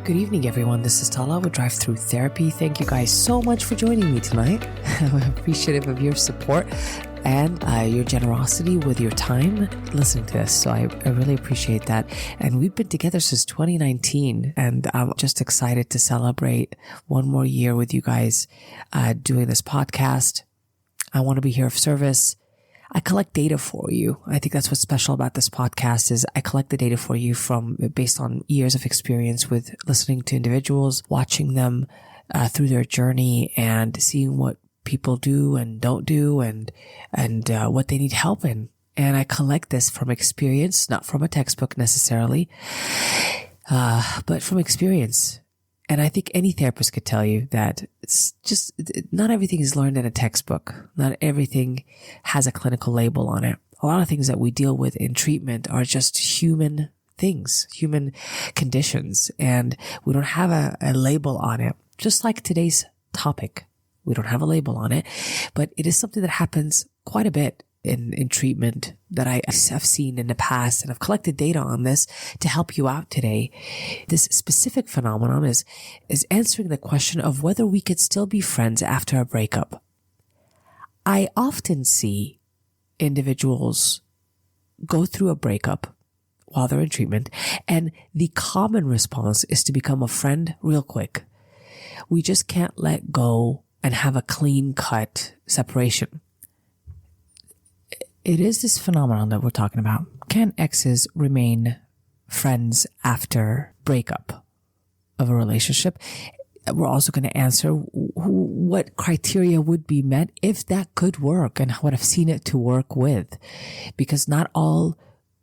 Good evening, everyone. This is Tala with Drive-thru Therapy. Thank you guys so much for joining me tonight. I'm appreciative of your support and your generosity with your time listening to this. So I really appreciate that. And we've been together since 2019, and I'm just excited to celebrate one more year with you guys doing this podcast. I want to be here of service. I collect data for you. I think that's what's special about this podcast is I collect the data for you based on years of experience with listening to individuals, watching them through their journey and seeing what people do and don't do and what they need help in. And I collect this from experience, not from a textbook necessarily, but from experience. And I think any therapist could tell you that it's just not everything is learned in a textbook. Not everything has a clinical label on it. A lot of things that we deal with in treatment are just human things, human conditions, and we don't have a label on it. Just like today's topic, we don't have a label on it, but it is something that happens quite a bit in treatment that I have seen in the past, and I've collected data on this to help you out today. This specific phenomenon is answering the question of whether we could still be friends after a breakup. I often see individuals go through a breakup while they're in treatment, and the common response is to become a friend real quick. We just can't let go and have a clean-cut separation. It is this phenomenon that we're talking about. Can exes remain friends after breakup of a relationship? We're also going to answer what criteria would be met if that could work and what I've seen it to work with. Because not all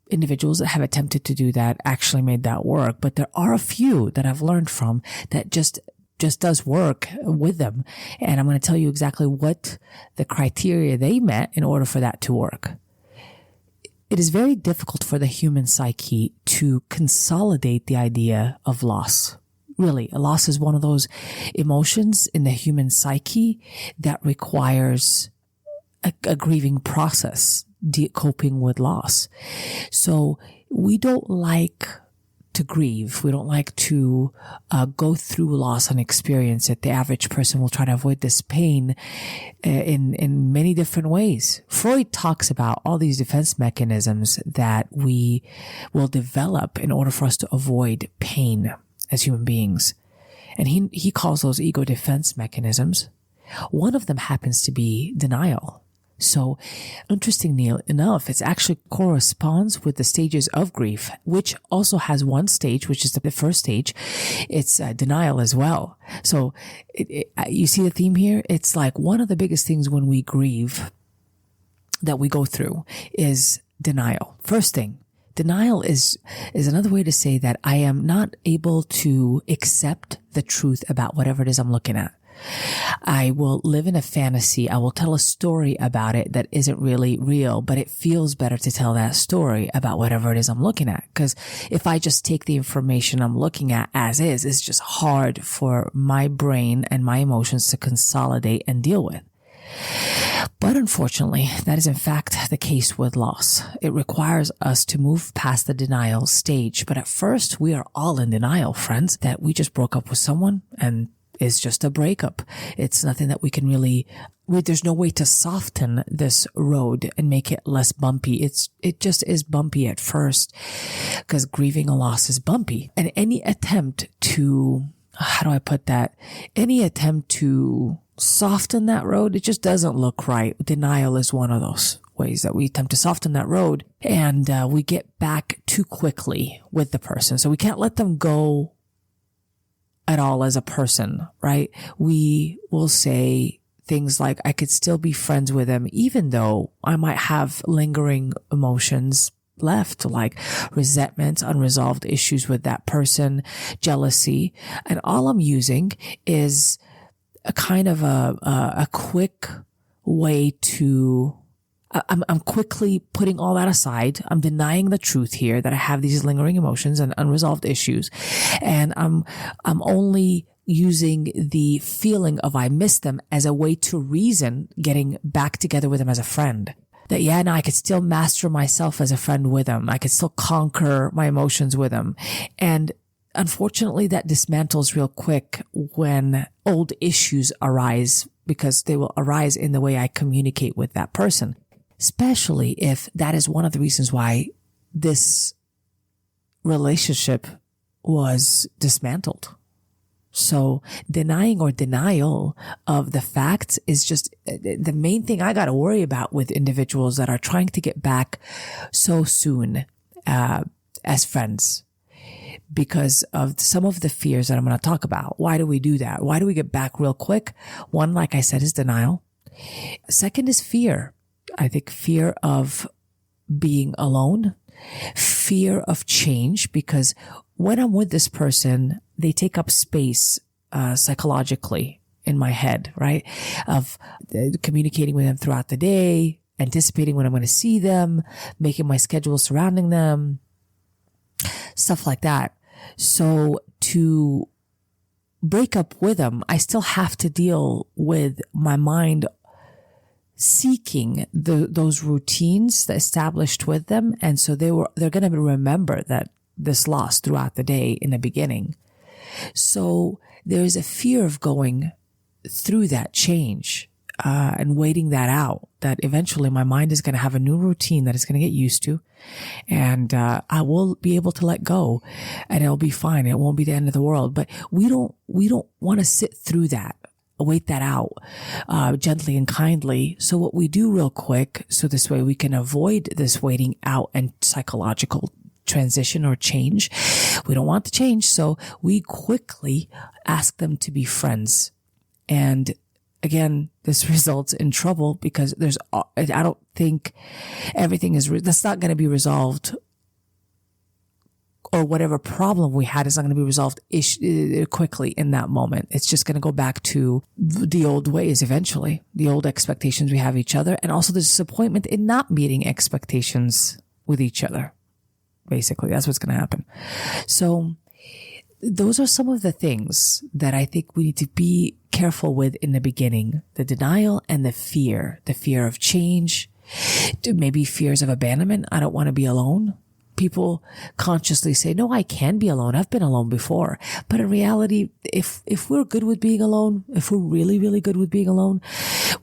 individuals that have attempted to do that actually made that work. But there are a few that I've learned from that just does work with them. And I'm going to tell you exactly what the criteria they met in order for that to work. It is very difficult for the human psyche to consolidate the idea of loss. Really, a loss is one of those emotions in the human psyche that requires a grieving process, coping with loss. So we don't like to grieve. We don't like to go through loss and experience it. The average person will try to avoid this pain in many different ways. Freud talks about all these defense mechanisms that we will develop in order for us to avoid pain as human beings. And he calls those ego defense mechanisms. One of them happens to be denial. So, interestingly enough, it actually corresponds with the stages of grief, which also has one stage, which is the first stage. It's denial as well. So, you see the theme here? It's like one of the biggest things when we grieve that we go through is denial. First thing, denial is another way to say that I am not able to accept the truth about whatever it is I'm looking at. I will live in a fantasy. I will tell a story about it that isn't really real, but it feels better to tell that story about whatever it is I'm looking at. Because if I just take the information I'm looking at as is, it's just hard for my brain and my emotions to consolidate and deal with. But unfortunately, that is in fact the case with loss. It requires us to move past the denial stage. But at first, we are all in denial, friends, that we just broke up with someone and it's just a breakup. It's nothing that we can really, there's no way to soften this road and make it less bumpy. It just is bumpy at first because grieving a loss is bumpy. And any attempt to, how do I put that? Any attempt to soften that road, it just doesn't look right. Denial is one of those ways that we attempt to soften that road, and we get back too quickly with the person. So we can't let them go at all as a person, right? We will say things like, I could still be friends with them, even though I might have lingering emotions left, like resentment, unresolved issues with that person, jealousy. And all I'm using is a kind of a quick way to, I'm quickly putting all that aside. I'm denying the truth here that I have these lingering emotions and unresolved issues. And I'm only using the feeling of I miss them as a way to reason getting back together with them as a friend. That, yeah, no, I could still master myself as a friend with them. I could still conquer my emotions with them. And unfortunately, that dismantles real quick when old issues arise, because they will arise in the way I communicate with that person, especially if that is one of the reasons why this relationship was dismantled. So denying or denial of the facts is just the main thing I got to worry about with individuals that are trying to get back so soon as friends, because of some of the fears that I'm going to talk about. Why do we do that? Why do we get back real quick? One, like I said, is denial. Second is fear. I think fear of being alone, fear of change, because when I'm with this person, they take up space psychologically in my head, right? Of communicating with them throughout the day, anticipating when I'm going to see them, making my schedule surrounding them, stuff like that. So to break up with them, I still have to deal with my mind seeking those routines that established with them. And so they're going to remember that this loss throughout the day in the beginning. So there is a fear of going through that change, and waiting that out, that eventually my mind is going to have a new routine that it's going to get used to, and I will be able to let go, and it'll be fine. It won't be the end of the world. But we don't want to sit through that, wait that out, gently and kindly. So what we do real quick, so this way we can avoid this waiting out and psychological transition or change. We don't want the change. So we quickly ask them to be friends. And again, this results in trouble, because I don't think everything that's not going to be resolved, or whatever problem we had is not going to be resolved quickly in that moment. It's just going to go back to the old ways eventually, the old expectations we have each other, and also the disappointment in not meeting expectations with each other. Basically, that's what's going to happen. So those are some of the things that I think we need to be careful with in the beginning: the denial and the fear of change, maybe fears of abandonment. I don't want to be alone. People consciously say, no, I can be alone. I've been alone before. But in reality, if we're good with being alone, if we're really, really good with being alone,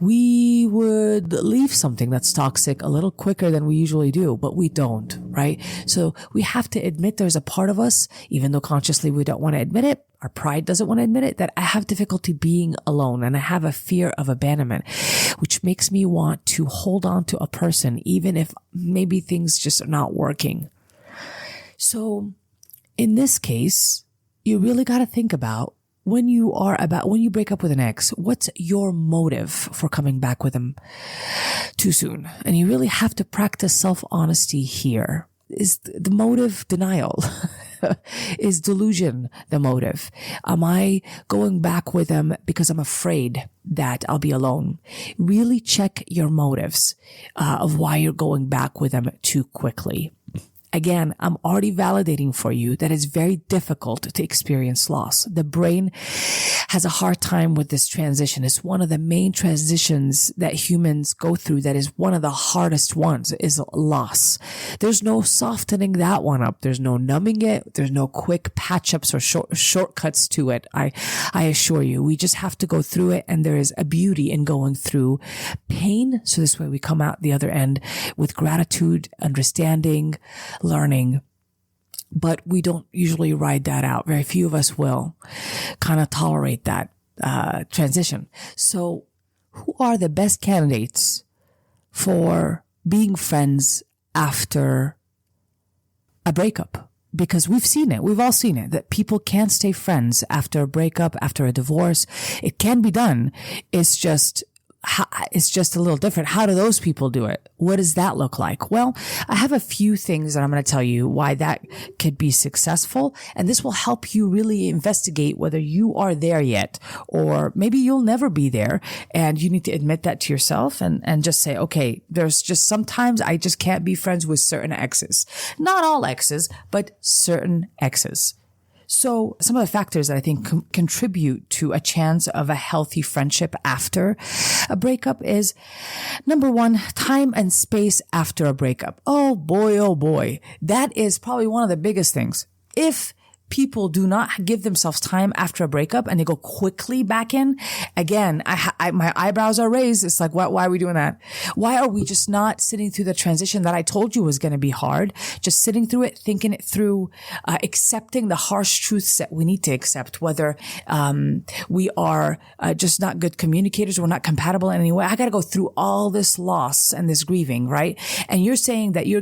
we would leave something that's toxic a little quicker than we usually do, but we don't, right? So we have to admit there's a part of us, even though consciously we don't want to admit it, our pride doesn't want to admit it, that I have difficulty being alone, and I have a fear of abandonment, which makes me want to hold on to a person, even if maybe things just are not working. So in this case, you really got to think about when you break up with an ex, what's your motive for coming back with them too soon? And you really have to practice self-honesty here. Is the motive denial? Is delusion the motive? Am I going back with them because I'm afraid that I'll be alone? Really check your motives of why you're going back with them too quickly. Again, I'm already validating for you that it's very difficult to experience loss. The brain has a hard time with this transition. It's one of the main transitions that humans go through that is one of the hardest ones, is loss. There's no softening that one up. There's no numbing it. There's no quick patch-ups or shortcuts to it. I assure you, we just have to go through it, and there is a beauty in going through pain. So this way we come out the other end with gratitude, understanding, learning, but we don't usually ride that out. Very few of us will kind of tolerate that transition. So who are the best candidates for being friends after a breakup? Because we've seen it. We've all seen it, that people can't stay friends after a breakup, after a divorce. It can be done. It's just a little different. How do those people do it? What does that look like? Well, I have a few things that I'm going to tell you why that could be successful. And this will help you really investigate whether you are there yet, or maybe you'll never be there. And you need to admit that to yourself and just say, okay, there's just sometimes I just can't be friends with certain exes. Not all exes, but certain exes. So some of the factors that I think contribute to a chance of a healthy friendship after a breakup is, number one, time and space after a breakup. Oh boy. That is probably one of the biggest things. If people do not give themselves time after a breakup and they go quickly back in, again, my eyebrows are raised. It's like, why are we doing that? Why are we just not sitting through the transition that I told you was going to be hard? Just sitting through it, thinking it through, accepting the harsh truths that we need to accept, whether we are just not good communicators, we're not compatible in any way. I got to go through all this loss and this grieving, right? And you're saying that you're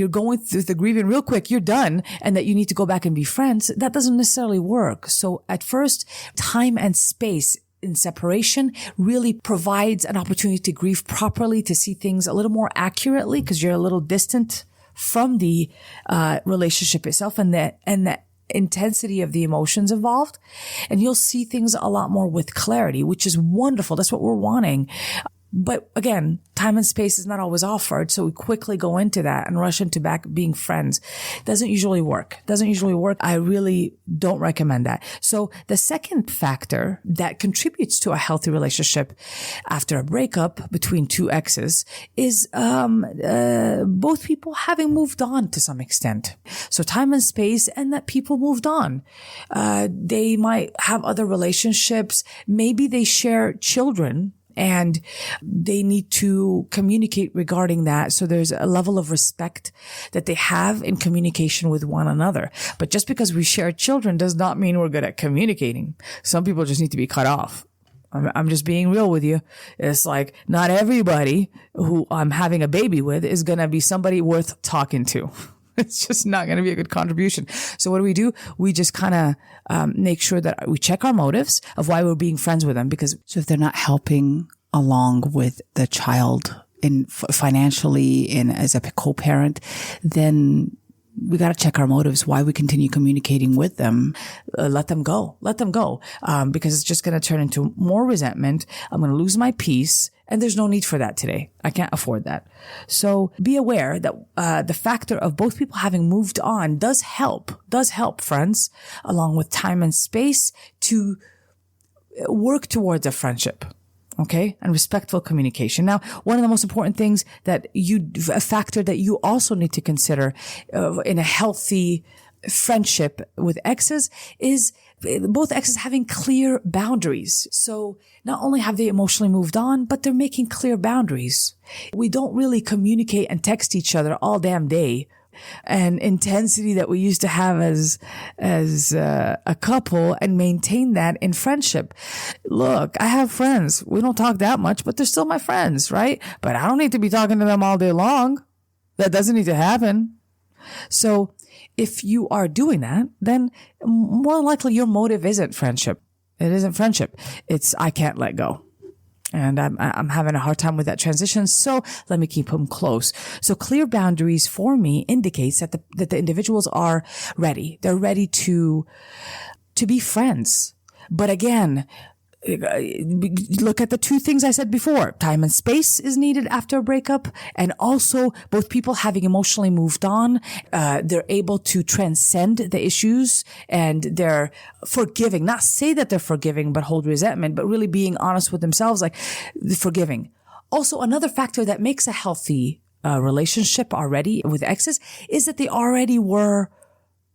going through the grieving real quick, you're done, and that you need to go back and be friends. That doesn't necessarily work. So at first, time and space in separation really provides an opportunity to grieve properly, to see things a little more accurately because you're a little distant from the relationship itself and the intensity of the emotions involved. And you'll see things a lot more with clarity, which is wonderful. That's what we're wanting. But again, time and space is not always offered. So we quickly go into that and rush into back being friends. Doesn't usually work. I really don't recommend that. So the second factor that contributes to a healthy relationship after a breakup between two exes is both people having moved on to some extent. So time and space, and that people moved on. They might have other relationships. Maybe they share children, and they need to communicate regarding that. So there's a level of respect that they have in communication with one another. But just because we share children does not mean we're good at communicating. Some people just need to be cut off. I'm just being real with you. It's like not everybody who I'm having a baby with is going to be somebody worth talking to. It's just not going to be a good contribution. So what do? We just kind of make sure that we check our motives of why we're being friends with them. Because so if they're not helping along with the child in financially and as a co-parent, then we got to check our motives, why we continue communicating with them. Let them go. Because it's just going to turn into more resentment. I'm going to lose my peace. And there's no need for that today. I can't afford that. So be aware that the factor of both people having moved on does help, friends, along with time and space to work towards a friendship. Okay. And respectful communication. Now, one of the most important things a factor that you also need to consider in a healthy friendship with exes is both exes having clear boundaries. So not only have they emotionally moved on, but they're making clear boundaries. We don't really communicate and text each other all damn day. And intensity that we used to have as a couple and maintain that in friendship. Look, I have friends. We don't talk that much, but they're still my friends, right? But I don't need to be talking to them all day long. That doesn't need to happen. So if you are doing that, then more likely your motive isn't friendship. It isn't friendship. It's I can't let go. And I'm having a hard time with that transition. So let me keep them close. So clear boundaries for me indicates that the individuals are ready. They're ready to be friends. But again, look at the two things I said before. Time and space is needed after a breakup. And also both people having emotionally moved on. They're able to transcend the issues and they're forgiving. Not say that they're forgiving, but hold resentment, but really being honest with themselves, like forgiving. Also, another factor that makes a healthy relationship already with exes is that they already were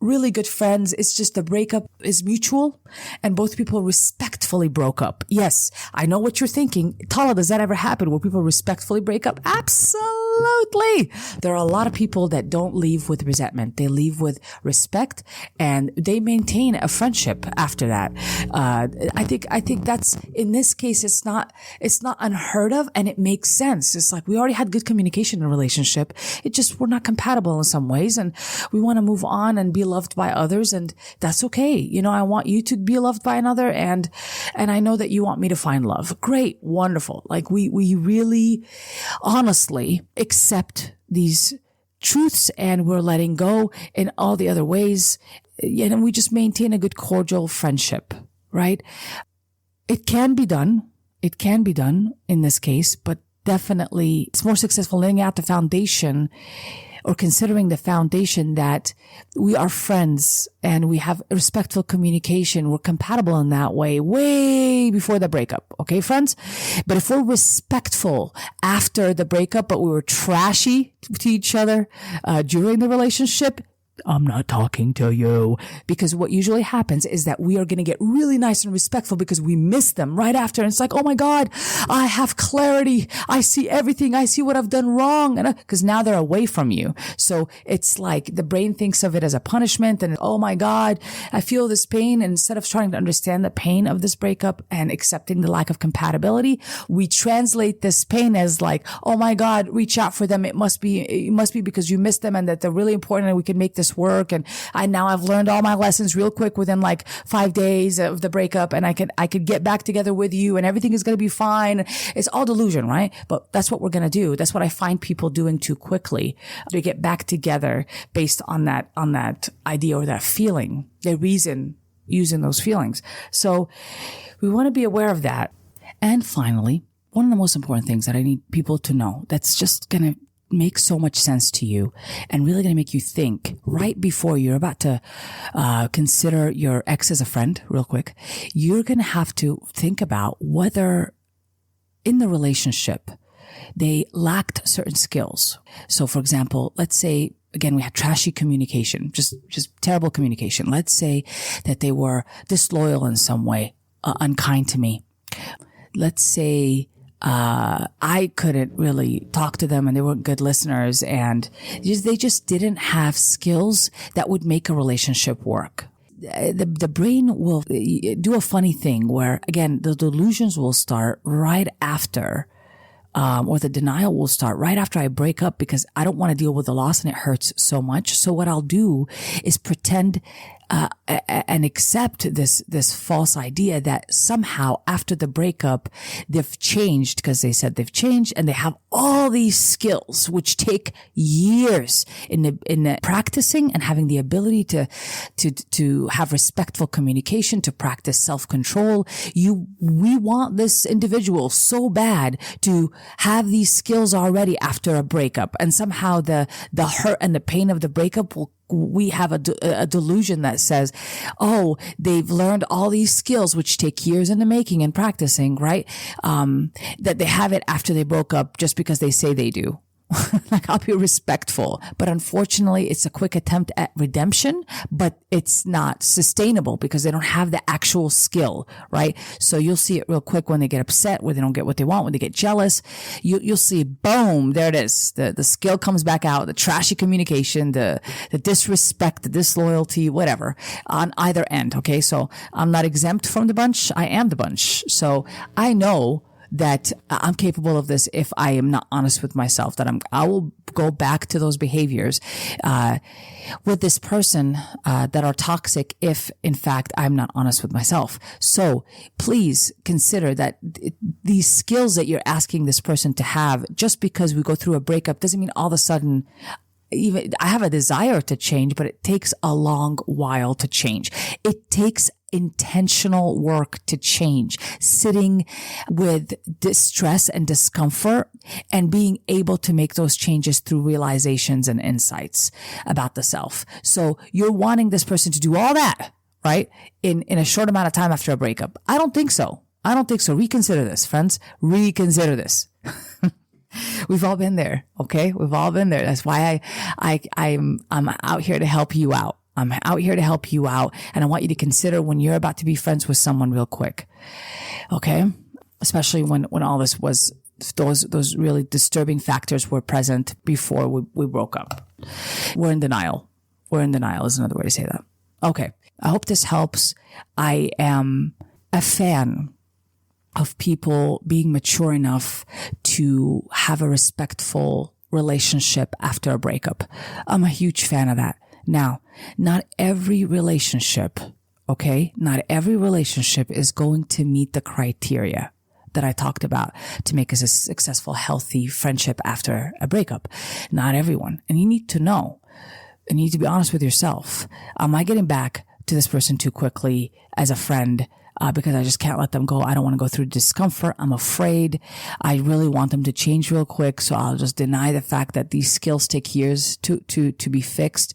really good friends. It's just the breakup is mutual and both people respectfully broke up. Yes, I know what you're thinking. Tala, does that ever happen where people respectfully break up? Absolutely. There are a lot of people that don't leave with resentment. They leave with respect and they maintain a friendship after that. I think that's, in this case, it's not unheard of and it makes sense. It's like we already had good communication in a relationship. It just, we're not compatible in some ways and we want to move on and be loved by others, and that's okay. You know, I want you to be loved by another, and I know that you want me to find love. Great, wonderful. Like we really honestly accept these truths and we're letting go in all the other ways, and we just maintain a good cordial friendship, right? It can be done in this case, but definitely it's more successful laying out the foundation or considering the foundation that we are friends and we have respectful communication. We're compatible in that way before the breakup. Okay, friends? But if we're respectful after the breakup, but we were trashy to each other during the relationship, I'm not talking to you. Because what usually happens is that we are going to get really nice and respectful because we miss them right after. And it's like, oh my God, I have clarity. I see everything. I see what I've done wrong. And because now they're away from you. So it's like the brain thinks of it as a punishment and, oh my God, I feel this pain. And instead of trying to understand the pain of this breakup and accepting the lack of compatibility, we translate this pain as like, oh my God, reach out for them. It must be because you miss them and that they're really important and we can make this work. And now I've learned all my lessons real quick within like 5 days of the breakup, and I could get back together with you and everything is going to be fine. It's all delusion, right? But that's what we're going to do. That's what I find people doing too quickly. They get back together based on that idea or that feeling. They reason using those feelings. So we want to be aware of that. And finally, one of the most important things that I need people to know that's just going to make so much sense to you and really going to make you think right before you're about to consider your ex as a friend real quick, you're going to have to think about whether in the relationship they lacked certain skills. So for example, let's say, again, we had trashy communication, just terrible communication. Let's say that they were disloyal in some way, unkind to me. Let's say I couldn't really talk to them and they weren't good listeners and they just didn't have skills that would make a relationship work. The brain will do a funny thing where, again, the delusions will start right after, or the denial will start right after I break up because I don't want to deal with the loss and it hurts so much. So what I'll do is pretend and accept this false idea that somehow after the breakup, they've changed because they said they've changed and they have all these skills, which take years in the practicing and having the ability to have respectful communication, to practice self-control. We want this individual so bad to have these skills already after a breakup, and somehow the hurt and the pain of the breakup we have a delusion that says, oh, they've learned all these skills, which take years in the making and practicing, right? That they have it after they broke up just because they say they do. Like, I'll be respectful. But unfortunately, it's a quick attempt at redemption, but it's not sustainable because they don't have the actual skill, right? So you'll see it real quick when they get upset, when they don't get what they want, when they get jealous. You'll see, boom, there it is. The skill comes back out, the trashy communication, the disrespect, the disloyalty, whatever, on either end. Okay. So I'm not exempt from the bunch. I am the bunch. So I know that I'm capable of this if I am not honest with myself, that I will go back to those behaviors, with this person, that are toxic if in fact I'm not honest with myself. So please consider that these skills that you're asking this person to have just because we go through a breakup doesn't mean all of a sudden even I have a desire to change, but it takes a long while to change. It takes intentional work to change, sitting with distress and discomfort and being able to make those changes through realizations and insights about the self. So you're wanting this person to do all that, right? In a short amount of time after a breakup. I don't think so. Reconsider this, friends. Reconsider this. We've all been there. Okay. We've all been there. That's why I'm out here to help you out. I'm out here to help you out. And I want you to consider when you're about to be friends with someone real quick. Okay. Especially when all this was, those really disturbing factors were present before we broke up. We're in denial. Is another way to say that. Okay. I hope this helps. I am a fan of people being mature enough to have a respectful relationship after a breakup. I'm a huge fan of that. Now, not every relationship, okay? Not every relationship is going to meet the criteria that I talked about to make us a successful, healthy friendship after a breakup. Not everyone. And you need to know, and you need to be honest with yourself. Am I getting back to this person too quickly as a friend? Because I just can't let them go. I don't want to go through discomfort. I'm afraid. I really want them to change real quick. So I'll just deny the fact that these skills take years to be fixed.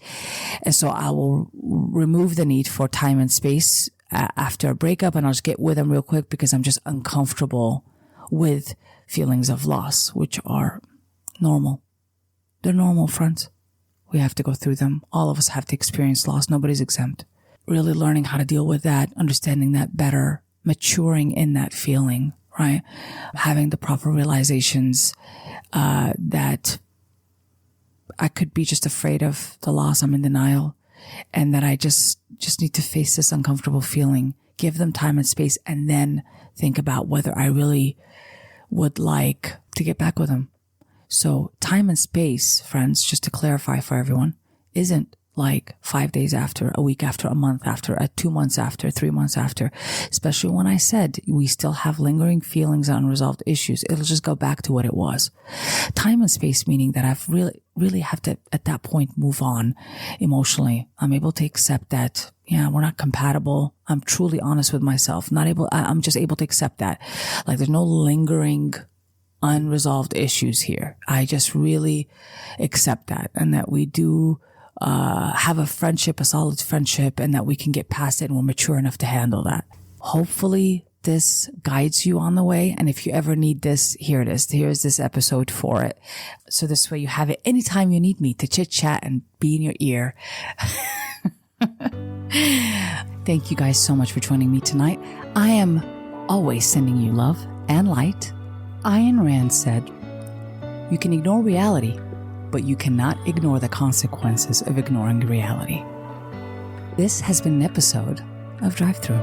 And so I will remove the need for time and space after a breakup, and I'll just get with them real quick because I'm just uncomfortable with feelings of loss, which are normal. They're normal, friends. We have to go through them. All of us have to experience loss. Nobody's exempt. Really learning how to deal with that, understanding that better, maturing in that feeling, right? Having the proper realizations that I could be just afraid of the loss. I'm in denial. And that I just need to face this uncomfortable feeling, give them time and space, and then think about whether I really would like to get back with them. So time and space, friends, just to clarify for everyone, isn't like 5 days after, a week after, a month after, 2 months after, 3 months after, especially when I said we still have lingering feelings and unresolved issues. It'll just go back to what it was. Time and space, meaning that I've really have to, at that point, move on emotionally. I'm able to accept that, yeah, we're not compatible. I'm truly honest with myself. I'm just able to accept that. Like there's no lingering unresolved issues here. I just really accept that, and that we do have a friendship, a solid friendship, and that we can get past it and we're mature enough to handle that. Hopefully this guides you on the way. And if you ever need this, here it is. Here's this episode for it. So this way you have it anytime you need me to chit chat and be in your ear. Thank you guys so much for joining me tonight. I am always sending you love and light. Ayn Rand said, "You can ignore reality, but you cannot ignore the consequences of ignoring reality." This has been an episode of Drive-thru.